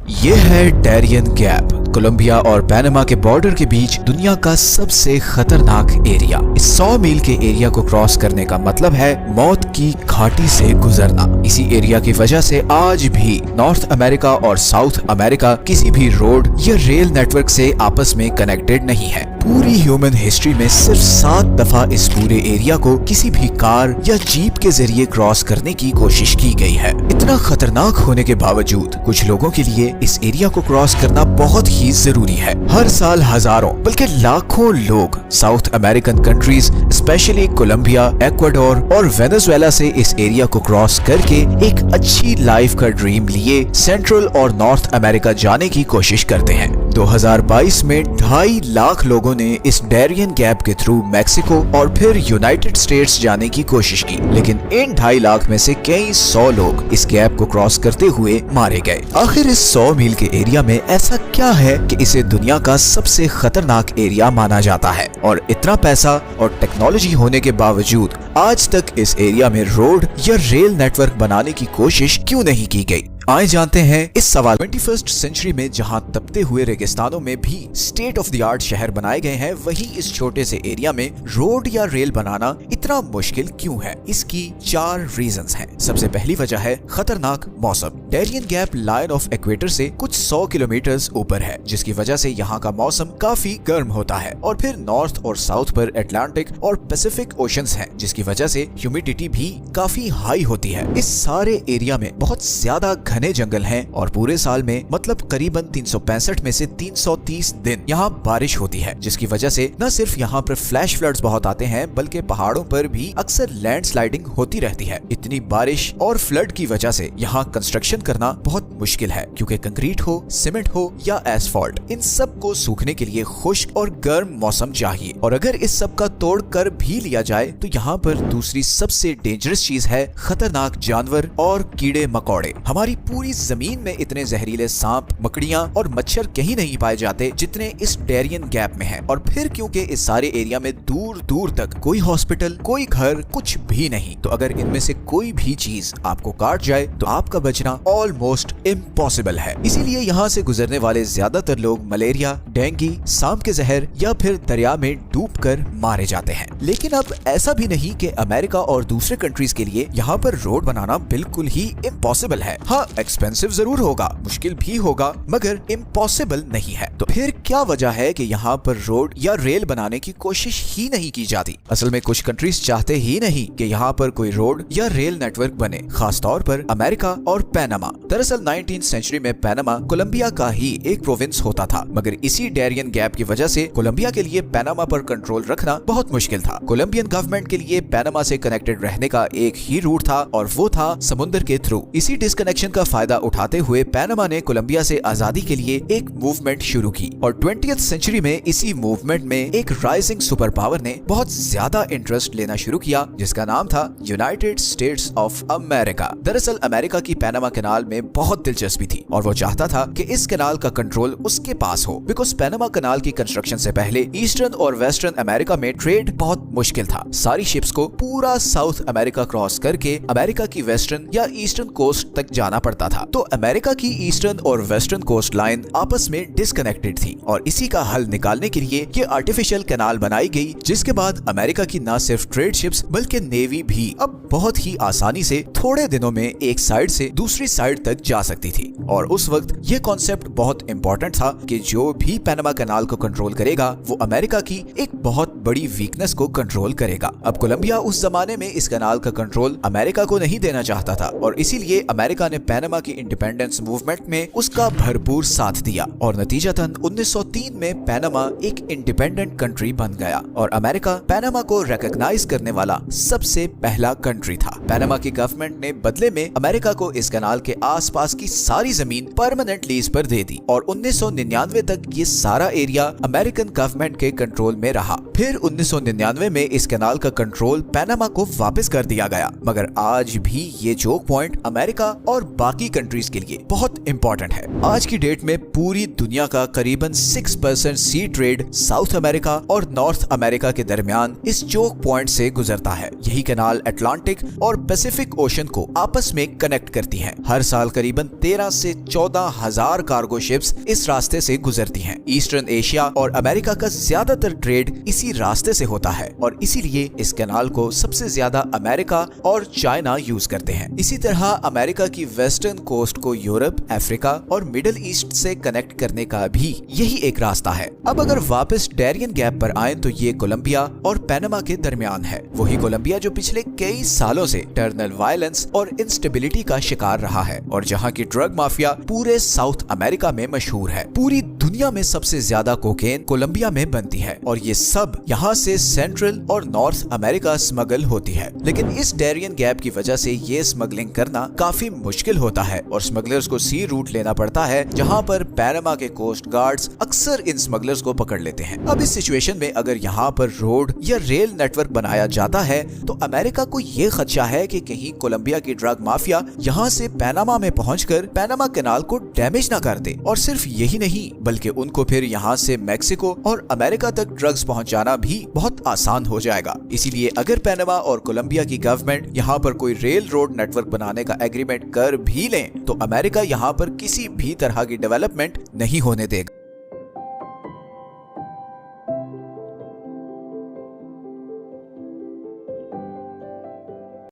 ये है Darien gap, Colombia और पनामा के बॉर्डर के बीच दुनिया का सबसे खतरनाक एरिया। इस 100 मील के एरिया को क्रॉस करने का मतलब है मौत की घाटी से गुजरना। इसी एरिया की वजह से आज भी नॉर्थ अमेरिका और साउथ अमेरिका किसी भी रोड या रेल नेटवर्क से आपस में कनेक्टेड नहीं है। पूरी ह्यूमन हिस्ट्री में सिर्फ 7 दफा इस पूरे एरिया को किसी भी कार या जीप के जरिए क्रॉस करने की कोशिश की गई है। इतना खतरनाक होने के बावजूद कुछ लोगों के लिए इस एरिया को क्रॉस करना बहुत ही जरूरी है। हर साल हजारों बल्कि लाखों लोग South American countries specially Colombia, Ecuador और वेनेजुएला से इस एरिया को क्रॉस करके एक अच्छी लाइफ का ड्रीम लिए सेंट्रल और नॉर्थ अमेरिका जाने की कोशिश करते हैं। 2022 में 2.5 लाख लोगों ने इस डैरियन गैप के थ्रू मैक्सिको और फिर यूनाइटेड स्टेट्स जाने की कोशिश की, लेकिन इन 2.5 लाख में से कई 100 लोग इस गैप को क्रॉस करते हुए मारे गए। आखिर इस 100 मील के एरिया में ऐसा क्या है कि इसे दुनिया का सबसे खतरनाक एरिया माना जाता है? और इतना पैसा और टेक्नोलॉजी होने के बावजूद आज तक इस एरिया में रोड या रेल नेटवर्क बनाने की कोशिश क्यों नहीं की गई? आइए जानते हैं इस सवाल। 21st सेंचुरी में जहां तपते हुए रेगिस्तानों में भी स्टेट ऑफ द आर्ट शहर बनाए गए हैं, वहीं इस छोटे से एरिया में रोड या रेल बनाना इतना मुश्किल क्यों है? इसकी 4 रीजंस हैं। सबसे पहली वजह है खतरनाक मौसम। Darien gap line of equator से कुछ 100 किलोमीटर ऊपर है, जिसकी वजह से यहाँ का मौसम काफी गर्म होता है। और फिर नॉर्थ और साउथ पर अटलांटिक और पैसिफिक ओशंस हैं, जिसकी वजह से ह्यूमिडिटी भी काफी हाई होती है। इस सारे एरिया में बहुत ज्यादा घने जंगल हैं और पूरे साल में मतलब करीबन 365 में से 330 दिन यहाँ बारिश होती है, जिसकी वजह से न सिर्फ यहाँ पर फ्लैश फ्लड्स बहुत आते हैं बल्कि पहाड़ों पर भी अक्सर लैंडस्लाइडिंग होती रहती है। इतनी बारिश और फ्लड की वजह से यहाँ कंस्ट्रक्शन करना बहुत मुश्किल है, क्योंकि कंक्रीट हो, सीमेंट हो या एसफॉल्ट, इन सब को सूखने के लिए खुश्क और गर्म मौसम चाहिए। और अगर इस सब का तोड़ कर भी लिया जाए तो यहाँ पर दूसरी सबसे डेंजरस चीज है खतरनाक जानवर और कीड़े मकोड़े। हमारी पूरी जमीन में इतने जहरीले सांप, मकड़ियां और मच्छर कहीं नहीं पाए जाते जितने इस डैरियन गैप में हैं। और फिर क्योंकि इस सारे एरिया में दूर दूर तक कोई हॉस्पिटल, कोई घर, कुछ भी नहीं, तो अगर इनमें से कोई भी चीज आपको काट जाए तो आपका बचना ऑलमोस्ट इम्पॉसिबल है। इसीलिए यहाँ से गुजरने वाले ज्यादातर लोग मलेरिया, डेंगू, सांप के जहर या फिर दरिया में डूबकर मारे जाते हैं। लेकिन अब ऐसा भी नहीं कि अमेरिका और दूसरे कंट्रीज के लिए यहाँ पर रोड बनाना बिल्कुल ही इम्पॉसिबल है। हाँ, एक्सपेंसिव जरूर होगा, मुश्किल भी होगा, मगर इम्पॉसिबल नहीं है। तो फिर क्या वजह है कि यहाँ पर रोड या रेल बनाने की कोशिश ही नहीं की जाती? असल में कुछ कंट्रीज चाहते ही नहीं कि यहाँ पर कोई रोड या रेल नेटवर्क बने, खास तौर पर अमेरिका और पनामा। दरअसल 19th सेंचुरी में पनामा कोलंबिया का ही एक प्रोविंस होता था, मगर इसी डैरियन गैप की वजह से कोलंबिया के लिए पनामा पर कंट्रोल रखना बहुत मुश्किल था। कोलंबियन गवर्नमेंट के लिए पनामा से कनेक्टेड रहने का एक ही रूट था और वो था समुद्र के थ्रू। इसी डिस्कनेक्शन का फायदा उठाते हुए पनामा ने कोलंबिया से आजादी के लिए एक मूवमेंट शुरू की और 20th सेंचुरी में इसी मूवमेंट में एक राइजिंग सुपर पावर ने बहुत ज्यादा इंटरेस्ट लेना शुरू किया, जिसका नाम था यूनाइटेड स्टेट्स ऑफ अमेरिका। दरअसल अमेरिका की पनामा कैनाल में बहुत दिलचस्पी थी और वो चाहता था कि इस कैनाल का कंट्रोल उसके पास हो, बिकॉज पनामा कैनाल की कंस्ट्रक्शन से पहले ईस्टर्न और वेस्टर्न अमेरिका में ट्रेड बहुत मुश्किल था। सारी शिप्स को पूरा साउथ अमेरिका क्रॉस करके अमेरिका की वेस्टर्न या ईस्टर्न कोस्ट तक जाना पड़ता था। तो अमेरिका की ईस्टर्न और वेस्टर्न कोस्ट लाइन आपस में डिस्कनेक्टेड थी और इसी का हल निकालने के लिए ये आर्टिफिशियल कैनाल बनाई गई, जिसके बाद अमेरिका की न सिर्फ ट्रेड शिप्स बल्कि नेवी भी अब बहुत ही आसानी से थोड़े दिनों में एक साइड से दूसरी साइड तक जा सकती थी। और उस वक्त ये कॉन्सेप्ट बहुत इंपॉर्टेंट था कि जो भी पनामा कैनाल को कंट्रोल करेगा वो अमेरिका की एक बहुत बड़ी वीकनेस को कंट्रोल करेगा। अब कोलंबिया उस जमाने में इस कैनाल का कंट्रोल अमेरिका को नहीं देना चाहता था और इसीलिए अमेरिका ने पनामा की इंडिपेंडेंस मूवमेंट में उसका भरपूर साथ दिया और नतीजतन 1903 में पनामा एक इंडिपेंडेंट कंट्री बन गया और अमेरिका पनामा को रिकॉग्नाइज करने वाला सबसे पहला कंट्री था। पनामा की गवर्नमेंट ने बदले में अमेरिका को इस कैनाल के आसपास की सारी जमीन परमानेंट लीज पर दे दी और 1999 तक ये सारा एरिया अमेरिकन गवर्नमेंट के कंट्रोल में रहा। फिर 1999 में इस कैनाल का कंट्रोल पनामा को वापस कर दिया गया, मगर आज भी ये चोक पॉइंट अमेरिका और बाकी कंट्रीज के लिए बहुत इंपॉर्टेंट है। आज की डेट में पूरी दुनिया का करीबन 6% सी ट्रेड साउथ अमेरिका और नॉर्थ अमेरिका के दरमियान इस चोक पॉइंट से गुजरता है। यही कैनाल अटलांटिक और पैसिफिक ओशन को आपस में कनेक्ट करती है। हर साल करीबन 13 से 14 हजार कार्गो शिप्स इस रास्ते से गुजरती हैं। ईस्टर्न एशिया और अमेरिका का ज्यादातर ट्रेड इसी रास्ते से होता है और इसीलिए इस कैनाल को सबसे ज्यादा अमेरिका और चाइना यूज करते हैं। इसी तरह अमेरिका की वेस्टर्न कोस्ट को यूरोप, अफ्रीका और मिडिल ईस्ट से कनेक्ट करने का भी यही एक रास्ता है। अब अगर वापस डैरियन गैप पर आए तो ये कोलंबिया और पनामा के दरमियान है। वही कोलंबिया जो पिछले कई सालों से इंटरनल वायलेंस और इंस्टेबिलिटी का शिकार रहा है और जहां की ड्रग माफिया पूरे साउथ अमेरिका में मशहूर है। पूरी दुनिया में सबसे ज्यादा कोकेन कोलंबिया में बनती है और ये सब यहाँ से सेंट्रल और नॉर्थ अमेरिका स्मगल होती है। लेकिन इस डैरियन गैप की वजह से ये स्मगलिंग करना काफी मुश्किल होता है और स्मगलर्स को सी रूट लेना पड़ता है, जहाँ पर पनामा के कोस्ट गार्ड्स अक्सर इन स्मगलर्स को पकड़ लेते हैं। अब इस सिचुएशन में अगर यहाँ पर रोड या रेल नेटवर्क बनाया जाता है तो अमेरिका को ये खदशा है कि कहीं कोलंबिया की ड्रग माफिया यहाँ से पनामा में पहुंचकर पनामा कैनाल को डैमेज ना कर दे। और सिर्फ यही नहीं बल्कि उनको फिर यहाँ से मैक्सिको और अमेरिका तक ड्रग्स पहुंचाना भी बहुत आसान हो जाएगा। इसीलिए अगर पनामा और कोलंबिया की गवर्नमेंट यहाँ पर कोई रेल रोड नेटवर्क बनाने का एग्रीमेंट कर भी लें तो अमेरिका यहाँ पर किसी भी तरह की डेवलपमेंट नहीं होने देगा।